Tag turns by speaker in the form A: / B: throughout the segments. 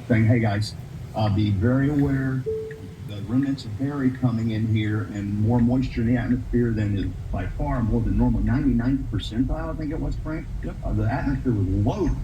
A: saying, hey guys, be very aware the remnants of Barry coming in here and more moisture in the atmosphere than is by far more than normal. 99th percentile, I think it was, Frank.
B: Yep.
A: The atmosphere was loaded.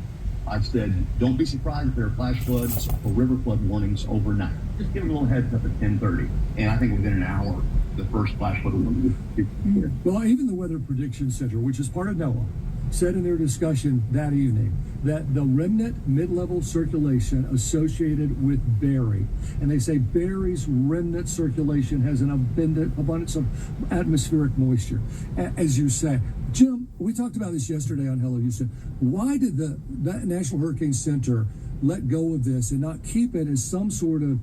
A: I said, don't be surprised if there are flash floods or river flood warnings overnight. Just give them a little heads up at 10:30. And I think within an hour, the first flash flood warning was here.
B: Well, even the Weather Prediction Center, which is part of NOAA, said in their discussion that evening that the remnant mid-level circulation associated with Barry, and they say Barry's remnant circulation has an abundance of atmospheric moisture. As you say, Jim, we talked about this yesterday on Hello Houston. Why did the National Hurricane Center let go of this and not keep it as some sort of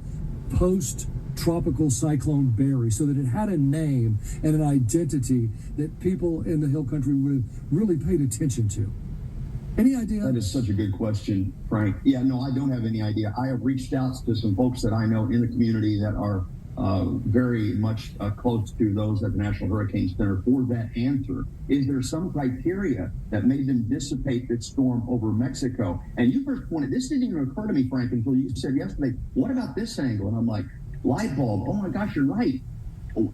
B: post-tropical cyclone Barry, so that it had a name and an identity that people in the Hill Country would have really paid attention to? Any idea?
A: That is such a good question, Frank. Yeah, no, I don't have any idea. I have reached out to some folks that I know in the community that are very much close to those at the National Hurricane Center for that answer. Is there some criteria that made them dissipate this storm over Mexico? And you first pointed, this didn't even occur to me, Frank, until you said yesterday, what about this angle? And I'm like, light bulb. Oh my gosh, you're right.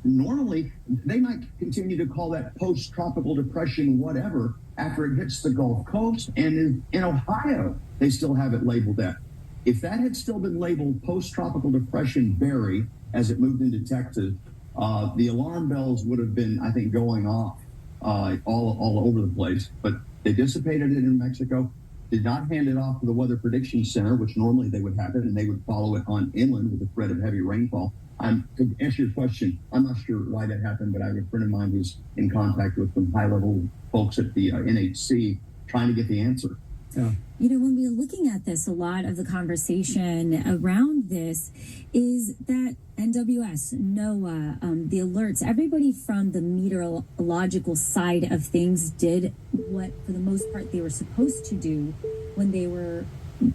A: Normally, they might continue to call that post-tropical depression whatever after it hits the Gulf Coast, and in Ohio, they still have it labeled that. If that had still been labeled post-tropical depression Barry as it moved into Texas, the alarm bells would have been, I think, going off all over the place. But they dissipated it in Mexico, did not hand it off to the Weather Prediction Center, which normally they would have it, and they would follow it on inland with the threat of heavy rainfall. To answer your question, I'm not sure why that happened, but I have a friend of mine who's in contact with some high-level folks at the NHC trying to get the answer.
B: Yeah.
C: You know, when we're looking at this, a lot of the conversation around this is that NWS, NOAA, the alerts, everybody from the meteorological side of things did what, for the most part, they were supposed to do when they were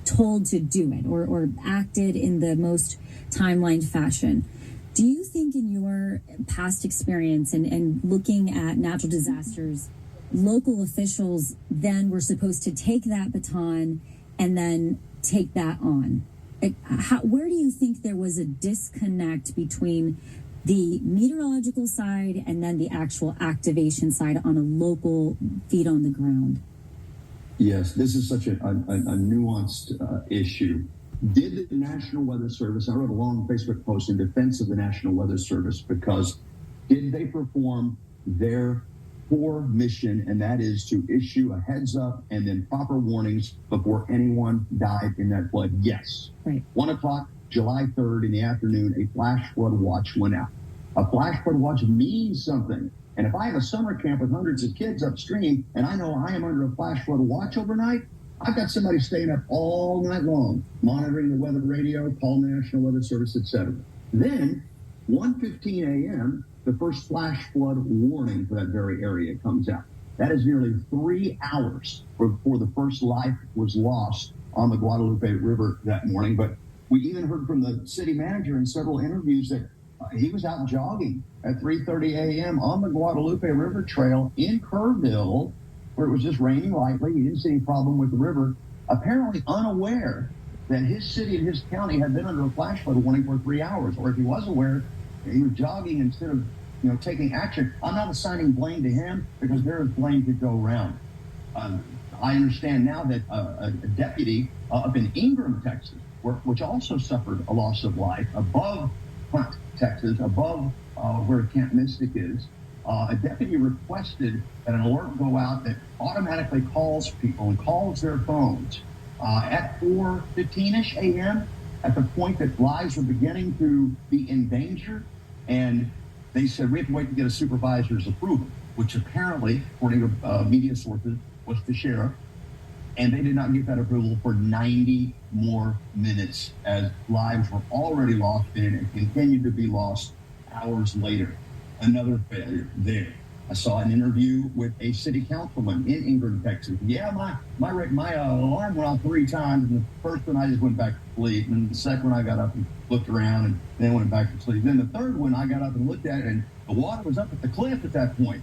C: told to do it, or acted in the most timelined fashion. Do you think, in your past experience and looking at natural disasters, local officials then were supposed to take that baton and then take that on? Where do you think there was a disconnect between the meteorological side and then the actual activation side on a local feet on the ground?
A: Yes, this is such a nuanced issue. Did the National Weather Service, I wrote a long Facebook post in defense of the National Weather Service, because did they perform their core mission, and that is to issue a heads up and then proper warnings before anyone died in that flood? Yes.
C: Right.
A: 1 o'clock, July 3rd in the afternoon, a flash flood watch went out. A flash flood watch means something. And if I have a summer camp with hundreds of kids upstream and I know I am under a flash flood watch overnight, I've got somebody staying up all night long, monitoring the weather radio, calling the National Weather Service, etc. Then, 1:15 a.m., the first flash flood warning for that very area comes out. That is nearly 3 hours before the first life was lost on the Guadalupe River that morning. But we even heard from the city manager in several interviews that he was out jogging at 3:30 a.m. on the Guadalupe River Trail in Kerrville, where it was just raining lightly. He didn't see any problem with the river, apparently unaware that his city and his county had been under a flash flood warning for 3 hours. Or if he was aware, he was jogging instead of taking action. I'm not assigning blame to him, because there is blame to go around. I understand now that a deputy up in Ingram, Texas, which also suffered a loss of life above Hunt, Texas, above where Camp Mystic is, a deputy requested that an alert go out that automatically calls people and calls their phones at 4:15-ish a.m. at the point that lives were beginning to be in danger. And they said, we have to wait to get a supervisor's approval, which apparently, according to media sources, was the sheriff. And they did not get that approval for 90 more minutes, as lives were already lost in it and continued to be lost hours later. Another failure there. I saw an interview with a city councilman in Ingram, Texas. Yeah, my alarm went off 3 times, and the first one I just went back to sleep, and the second one I got up and looked around and then went back to sleep. Then the third one I got up and looked at it, and the water was up at the cliff at that point.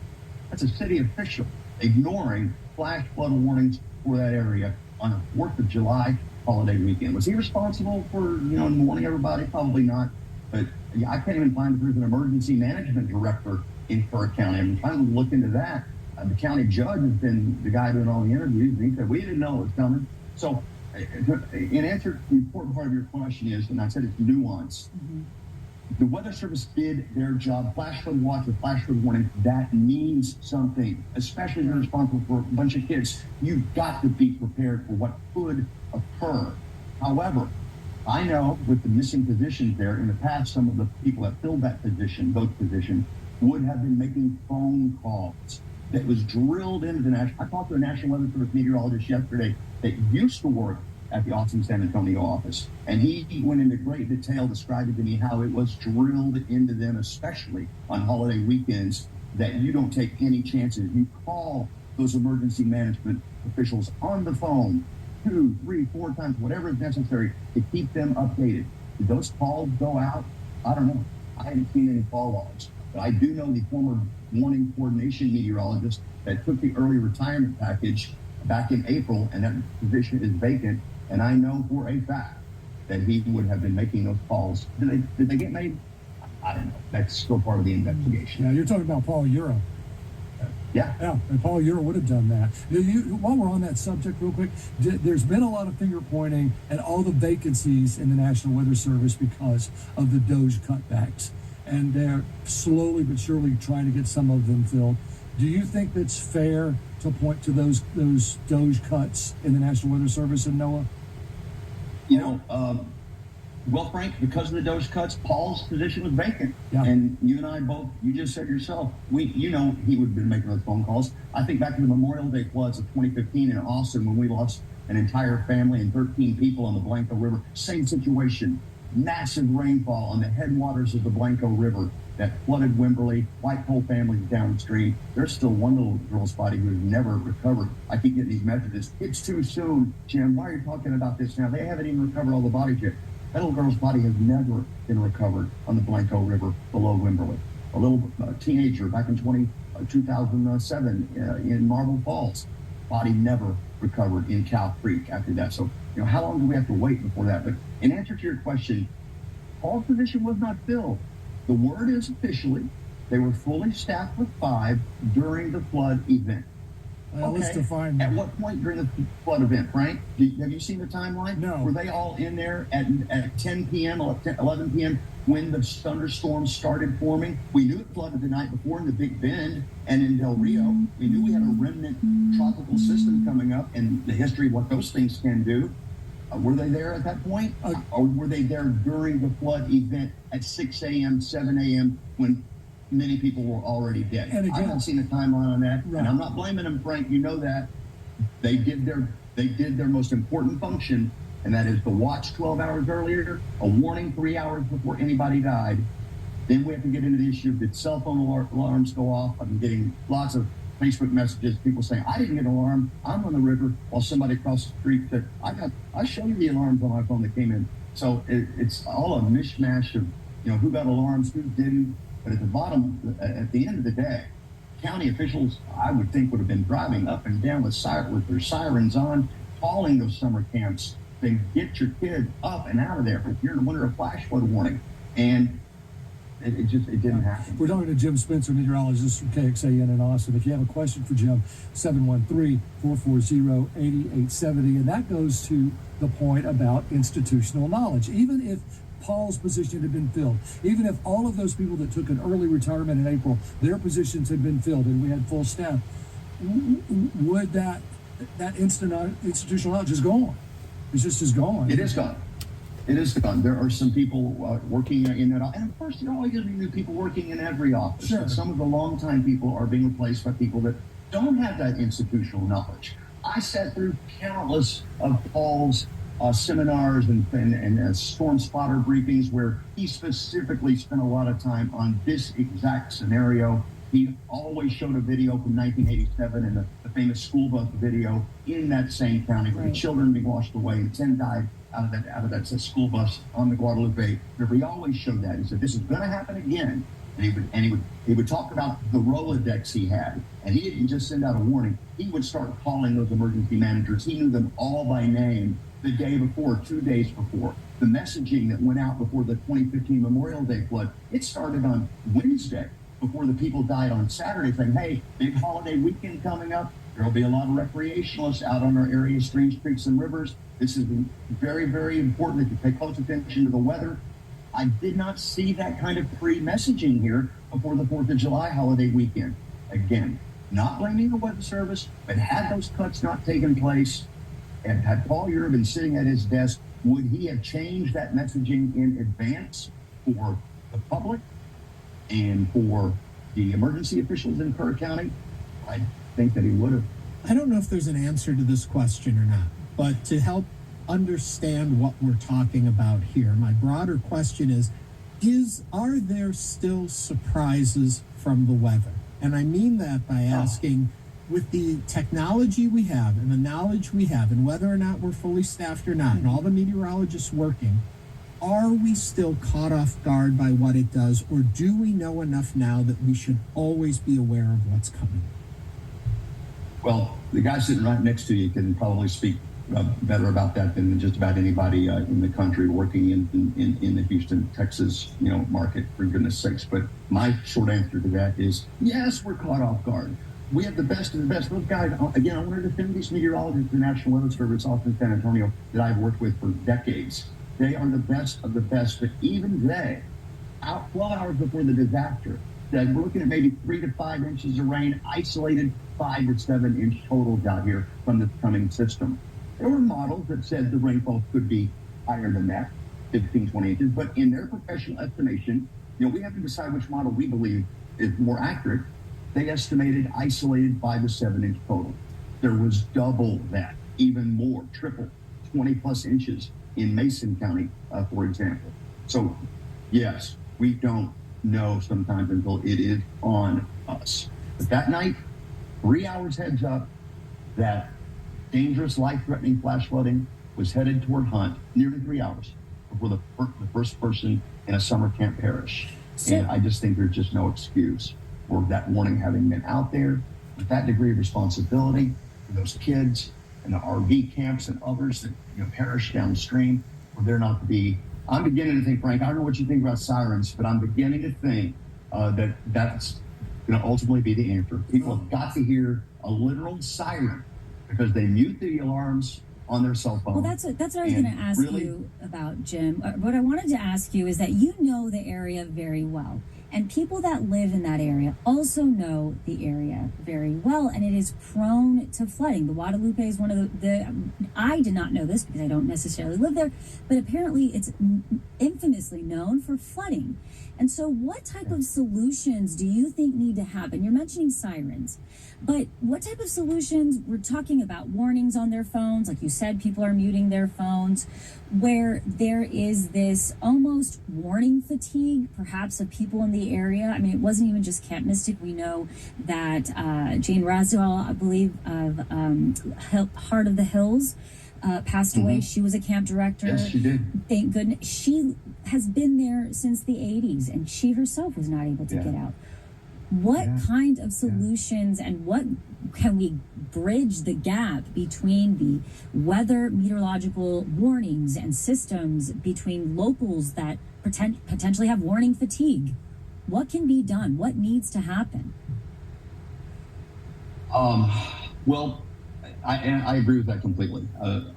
A: That's a city official ignoring flash flood warnings for that area on the 4th of July holiday weekend. Was he responsible for, warning everybody? Probably not. But yeah, I can't even find if there's an emergency management director in Burke County. I'm trying to look into that. The county judge has been the guy doing all the interviews, and he said, we didn't know it was coming. So in answer to the important part of your question is, and I said it's nuanced, the Weather Service did their job. Flash flood watch with flash flood warning, that means something, especially if you're responsible for a bunch of kids. You've got to be prepared for what could occur. However, I know with the missing positions there, in the past, some of the people that filled that position, those positions, would have been making phone calls that was drilled into the national. I talked to a National Weather Service meteorologist yesterday that used to work at the Austin San Antonio office, and he went into great detail describing to me how it was drilled into them, especially on holiday weekends, that you don't take any chances. You call those emergency management officials on the phone 2, 3, 4 times, whatever is necessary to keep them updated. Did those calls go out? I don't know. I haven't seen any call logs. But I do know the former warning coordination meteorologist that took the early retirement package back in April, and that position is vacant. And I know for a fact that he would have been making those calls. Did they get made? I don't know. That's still part of the investigation.
B: Yeah, you're talking about Paul Euro.
A: Yeah,
B: and Paul Euro would have done that. While we're on that subject real quick, there's been a lot of finger pointing at all the vacancies in the National Weather Service because of the DOGE cutbacks. And they're slowly but surely trying to get some of them filled. Do you think that's fair to point to those DOGE cuts in the National Weather Service and NOAA?
A: Well, Frank, because of the DOGE cuts, Paul's position was vacant.
B: Yeah.
A: And you and I both, you just said yourself, he would have been making those phone calls. I think back to the Memorial Day floods of 2015 in Austin when we lost an entire family and 13 people on the Blanco River. Same situation. Massive rainfall on the headwaters of the Blanco River that flooded Wimberley, white pole families downstream. There's still one little girl's body who's never recovered. I keep getting these messages. It's too soon, Jim. Why are you talking about this now? They haven't even recovered all the bodies yet. That little girl's body has never been recovered on the Blanco River below Wimberley. A little teenager back in 2007 in Marble Falls, body never recovered in Cow Creek after that. So, how long do we have to wait before that? But in answer to your question, Paul's position was not filled. The word is officially they were fully staffed with 5 during the flood event.
B: Let's define that.
A: At what point during the flood event, Frank? Have you seen the timeline?
B: No.
A: Were they all in there at 10 p.m., 11 p.m. when the thunderstorms started forming? We knew it flooded the night before in the Big Bend and in Del Rio. We knew we had a remnant tropical system coming up and the history of what those things can do. Were they there at that point? Or were they there during the flood event at 6 a.m., 7 a.m. when many people were already dead?
B: And again,
A: I haven't seen a timeline on that.
B: Right.
A: And I'm not blaming them, Frank. You know that. They did their most important function, and that is to watch 12 hours earlier, a warning 3 hours before anybody died. Then we have to get into the issue of did cell phone alarms go off? I've been getting lots of Facebook messages, people saying, I didn't get an alarm. I'm on the river, while somebody across the street said, I showed you the alarms on my phone that came in. So it's all a mishmash of, who got alarms, who didn't. But at the end of the day, county officials, I would think, would have been driving up and down with their sirens on, calling those summer camps, saying, get your kid up and out of there. If you're under a flash flood warning. And it didn't happen.
B: We're talking to Jim Spencer, meteorologist from KXAN in Austin. If you have a question for Jim, 713-440-8870. And that goes to the point about institutional knowledge. Even if Paul's position had been filled, even if all of those people that took an early retirement in April, their positions had been filled and we had full staff, would that institutional knowledge is gone? It's just is gone.
A: It is gone. It is gone. There are some people working in that office. And of course, there are always going to be new people working in every office.
B: Sure.
A: But some of the longtime people are being replaced by people that don't have that institutional knowledge. I sat through countless of Paul's seminars and storm spotter briefings where he specifically spent a lot of time on this exact scenario. He always showed a video from 1987 and the famous school bus video in that same county where the children being washed away and 10 died out of that school bus on the Guadalupe River. He always showed that. He said, this is going to happen again. And he would talk about the Rolodex he had. And he didn't just send out a warning. He would start calling those emergency managers. He knew them all by name the day before, 2 days before. The messaging that went out before the 2015 Memorial Day flood, it started on Wednesday before the people died on Saturday, saying, hey, big holiday weekend coming up. There'll be a lot of recreationalists out on our area, streams, creeks, and rivers. This is very, very important that you pay close attention to the weather. I did not see that kind of pre-messaging here before the 4th of July holiday weekend. Again, not blaming the Weather Service, but had those cuts not taken place, and had Paul Ure been sitting at his desk, would he have changed that messaging in advance for the public and for the emergency officials in Kerr County? I think that he would have.
D: I don't know if there's an answer to this question or not, but to help understand what we're talking about here, my broader question is are there still surprises from the weather? And I mean that by asking, with the technology we have and the knowledge we have, and whether or not we're fully staffed or not, and all the meteorologists working, are we still caught off guard by what it does, or do we know enough now that we should always be aware of what's coming?
A: Well, the guy sitting right next to you can probably speak better about that than just about anybody in the country working in the Houston, Texas, market, for goodness sakes. But my short answer to that is, yes, we're caught off guard. We have the best of the best. Those guys, again, I want to defend these meteorologists, the National Weather Service, Austin, San Antonio, that I've worked with for decades. They are the best of the best, but even they, 12 hours before the disaster, said we're looking at maybe 3 to 5 inches of rain, isolated 5 to 7 inch totals out here from this coming system. There were models that said the rainfall could be higher than that, 15, 20 inches, but in their professional estimation, we have to decide which model we believe is more accurate. They estimated isolated 5 to 7 inch total. There was double that, even more, triple, 20 plus inches in Mason County, for example. So, yes, we don't know sometimes until it is on us. But that night, 3 hours heads up that dangerous, life-threatening flash flooding was headed toward Hunt, nearly 3 hours before the first person in a summer camp perished. And I just think there's just no excuse for that warning having been out there with that degree of responsibility for those kids and the RV camps and others that perish downstream, for there not to be. I'm beginning to think, Frank, I don't know what you think about sirens, but I'm beginning to think that that's going to ultimately be the answer. People have got to hear a literal siren because they mute the alarms on their cell phone.
C: Well, that's what I was going to ask you about, Jim. What I wanted to ask you is that you know the area very well. And people that live in that area also know the area very well, and it is prone to flooding. The Guadalupe is one of the I did not know this because I don't necessarily live there, but apparently it's infamously known for flooding. And so what type of solutions do you think need to happen? You're mentioning sirens, but what type of solutions? We're talking about warnings on their phones. Like you said, people are muting their phones, where there is this almost warning fatigue, perhaps, of people in the area. I mean, it wasn't even just Camp Mystic. We know that Jane Rasdell, I believe, of Heart of the Hills, passed away. She was a camp director.
A: Yes, she did.
C: Thank goodness. She has been there since the 80s, and she herself was not able to get out. What kind of solutions and what can we bridge the gap between the weather meteorological warnings and systems between locals that potentially have warning fatigue? What can be done? What needs to happen?
A: Well, I agree with that completely.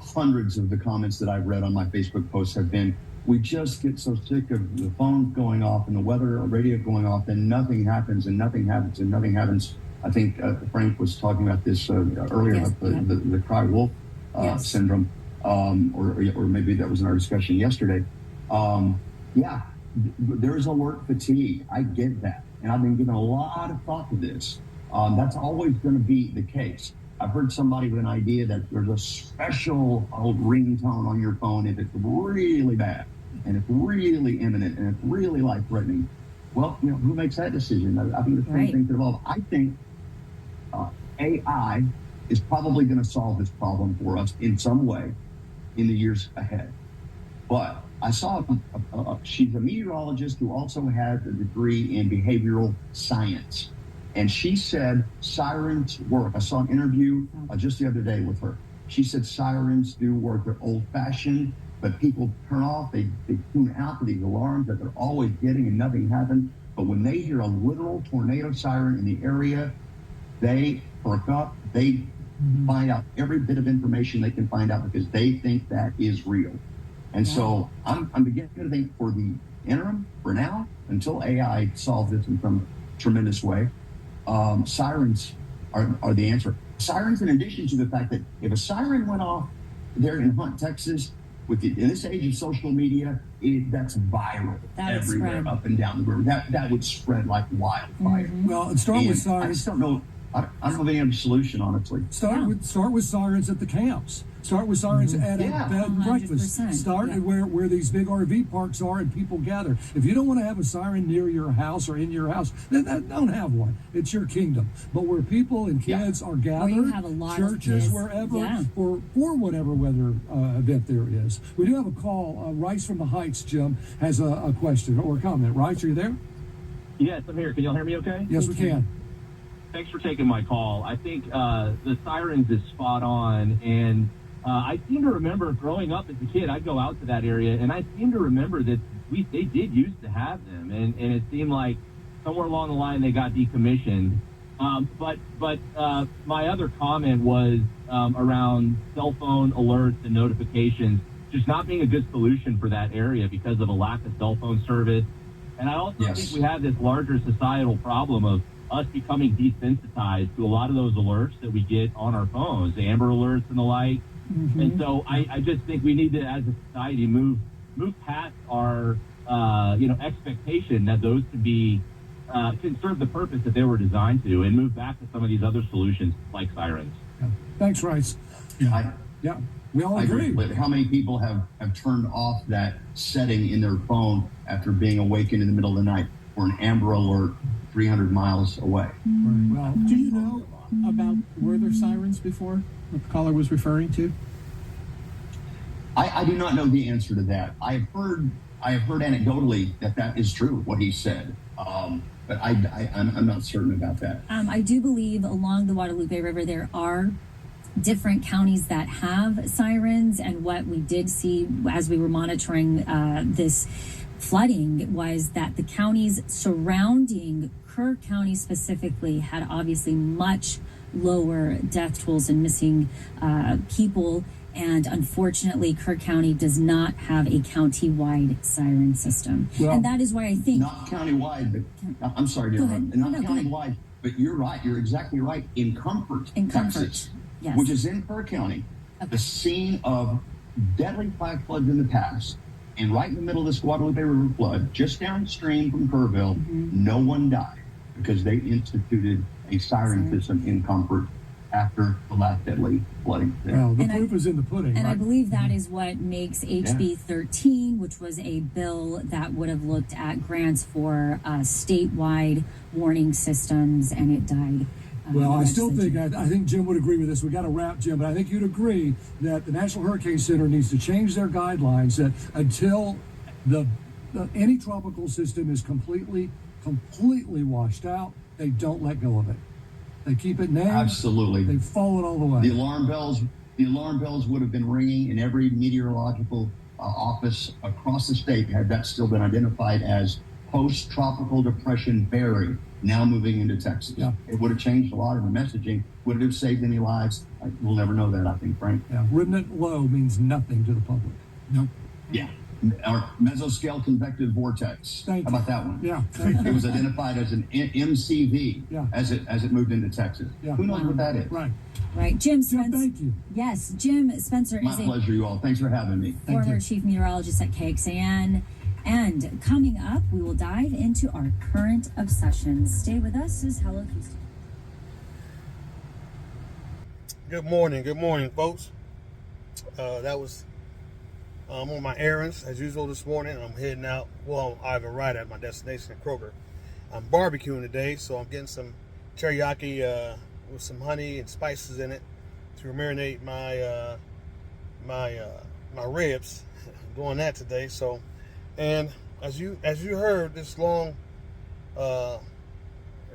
A: Hundreds of the comments that I've read on my Facebook posts have been, we just get so sick of the phones going off and the weather radio going off, and nothing happens and nothing happens and nothing happens. I think Frank was talking about this earlier, about the cry wolf syndrome, or maybe that was in our discussion yesterday. There's alert fatigue. I get that. And I've been giving a lot of thought to this. That's always going to be the case. I've heard somebody with an idea that there's a special ringtone on your phone if it's really bad and it's really imminent and it's really life-threatening. Well, who makes that decision? I think the same thing could evolve. I think AI is probably going to solve this problem for us in some way in the years ahead. But I saw she's a meteorologist who also has a degree in behavioral science. And she said sirens work. I saw an interview just the other day with her. She said sirens do work. They're old-fashioned, but people turn off. They tune out to these alarms that they're always getting and nothing happens. But when they hear a literal tornado siren in the area, they perk up. They find out every bit of information they can find out because they think that is real. And so I'm beginning to think for the interim, for now, until AI solves this in some tremendous way, sirens are the answer. Sirens, in addition to the fact that if a siren went off there in Hunt, Texas, in this age of social media, that's viral everywhere, up and down the road. That would spread like wildfire.
B: Well, and start with
A: I
B: sirens.
A: just don't know. I don't have any other solution, honestly.
B: Start with sirens at the camps. Start with sirens at a bed and breakfast. Start at where these big RV parks are and people gather. If you don't want to have a siren near your house or in your house, then don't have one. It's your kingdom. But where people and kids are gathered,
C: you have a lot
B: churches,
C: of kids.
B: wherever, for whatever weather event there is. We do have a call. Rice from the Heights, Jim, has a question or a comment. Rice, are you there?
E: Yes, I'm here. Can y'all hear me okay?
B: Yes, we can.
E: Thanks for taking my call. I think the sirens is spot on, and I seem to remember growing up as a kid, I'd go out to that area, and I seem to remember that they did used to have them, and it seemed like somewhere along the line they got decommissioned. But my other comment was around cell phone alerts and notifications just not being a good solution for that area because of a lack of cell phone service. And I also think we have this larger societal problem of us becoming desensitized to a lot of those alerts that we get on our phones, the Amber Alerts and the like. And so I just think we need to, as a society, move past our expectation that those can serve the purpose that they were designed to, and move back to some of these other solutions like sirens.
B: Yeah. Thanks, Rice. Yeah, we all agree.
A: But how many people have turned off that setting in their phone after being awakened in the middle of the night for an Amber Alert 300 miles away?
B: Well,
D: Do you know about, were there sirens before, what the caller was referring to?
A: I do not know the answer to that. I have heard anecdotally that is true, what he said. But I'm not certain about that.
C: I do believe along the Guadalupe River there are different counties that have sirens, and what we did see as we were monitoring this flooding was that the counties surrounding Kerr County specifically had obviously much lower death tolls and missing people. And unfortunately, Kerr County does not have a county-wide siren system.
B: Well,
C: and that is why I think...
A: Not county-wide, but I'm sorry, dear, not county-wide, but you're right. You're exactly right. In Comfort, Texas,
C: yes,
A: which is in Kerr County, the scene of deadly flash floods in the past, and right in the middle of this Guadalupe River flood, just downstream from Kerrville, no one died because they instituted a siren system in Comfort after the last deadly flooding.
B: Well, the proof is in the pudding.
C: And
B: right?
C: I believe that is what makes HB 13, which was a bill that would have looked at grants for statewide warning systems, and it died.
B: Well, I still think, I think Jim would agree with this. We got to wrap, Jim, but I think you'd agree that the National Hurricane Center needs to change their guidelines that until any tropical system is completely washed out, they don't let go of it. They keep it named.
A: Absolutely.
B: They've fallen all the way.
A: The alarm bells would have been ringing in every meteorological office across the state had that still been identified as post-tropical depression Barry, now moving into Texas.
B: Yeah. It
A: would have changed a lot of the messaging. Would it have saved any lives? We'll never know that, I think, Frank.
B: Yeah. Remnant low means nothing to the public.
D: Nope.
A: Yeah. Or mesoscale convective vortex.
B: Thank
A: How about that one?
B: Yeah.
A: It was identified as an MCV as it moved into Texas.
B: Yeah.
A: Who knows what that is?
C: Right. Jim Spencer.
B: Thank you.
C: Yes, Jim Spencer
A: My
C: is a
A: pleasure, you all. Thanks for having me.
C: former chief meteorologist at KXAN. And coming up, we will dive into our current obsessions. Stay with us as Hello Houston.
F: Good morning, folks. I'm on my errands as usual this morning. I'm heading out. Well, I have arrived at my destination in Kroger. I'm barbecuing today, so I'm getting some teriyaki with some honey and spices in it to marinate my my ribs. I'm doing that today. So, and as you heard this long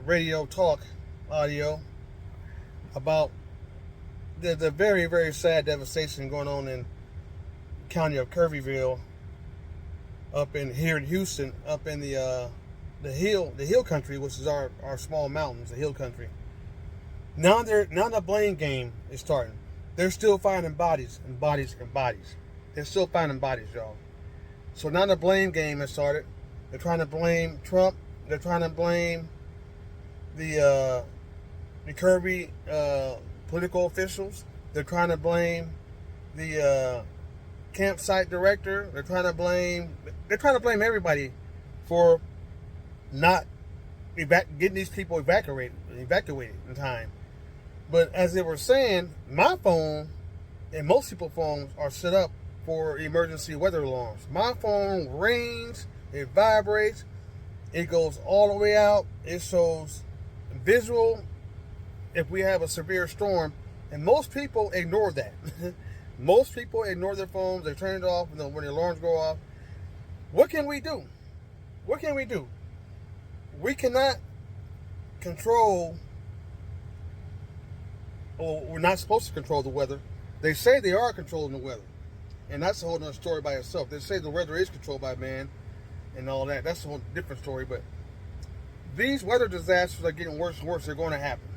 F: radio talk audio about the very, very sad devastation going on in county of Kirbyville, up in here in Houston, up in the hill country, which is our small mountains, the hill country. Now the blame game is starting. They're still finding bodies and bodies and bodies. They're still finding bodies, y'all. So now the blame game has started. They're trying to blame Trump. They're trying to blame the Kirby political officials. They're trying to blame the campsite director. They're trying to blame everybody for not getting these people evacuated in time. But as they were saying, my phone and most people's phones are set up for emergency weather alarms. My phone rings, it vibrates, it goes all the way out. It shows visual if we have a severe storm, and most people ignore that. Most people ignore their phones. They turn it off when the alarms go off. What can we do? What can we do? We cannot control, or we're not supposed to control the weather. They say they are controlling the weather, and that's a whole other story by itself. They say the weather is controlled by man and all that. That's a whole different story, but these weather disasters are getting worse and worse. They're going to happen.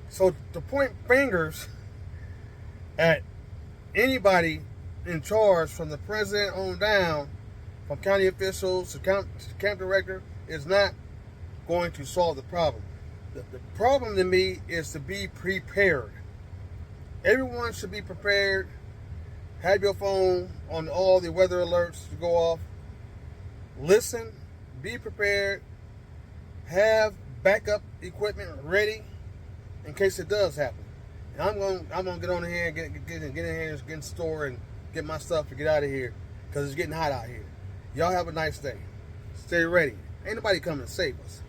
F: So to point fingers at anybody in charge, from the president on down, from county officials to camp director, is not going to solve the problem. The problem to me is to be prepared. Everyone should be prepared. Have your phone on all the weather alerts to go off. Listen, be prepared. Have backup equipment ready in case it does happen. And I'm gonna get on here and get in here, get in the store and get my stuff to get out of here, because it's getting hot out here. Y'all have a nice day. Stay ready. Ain't nobody coming to save us.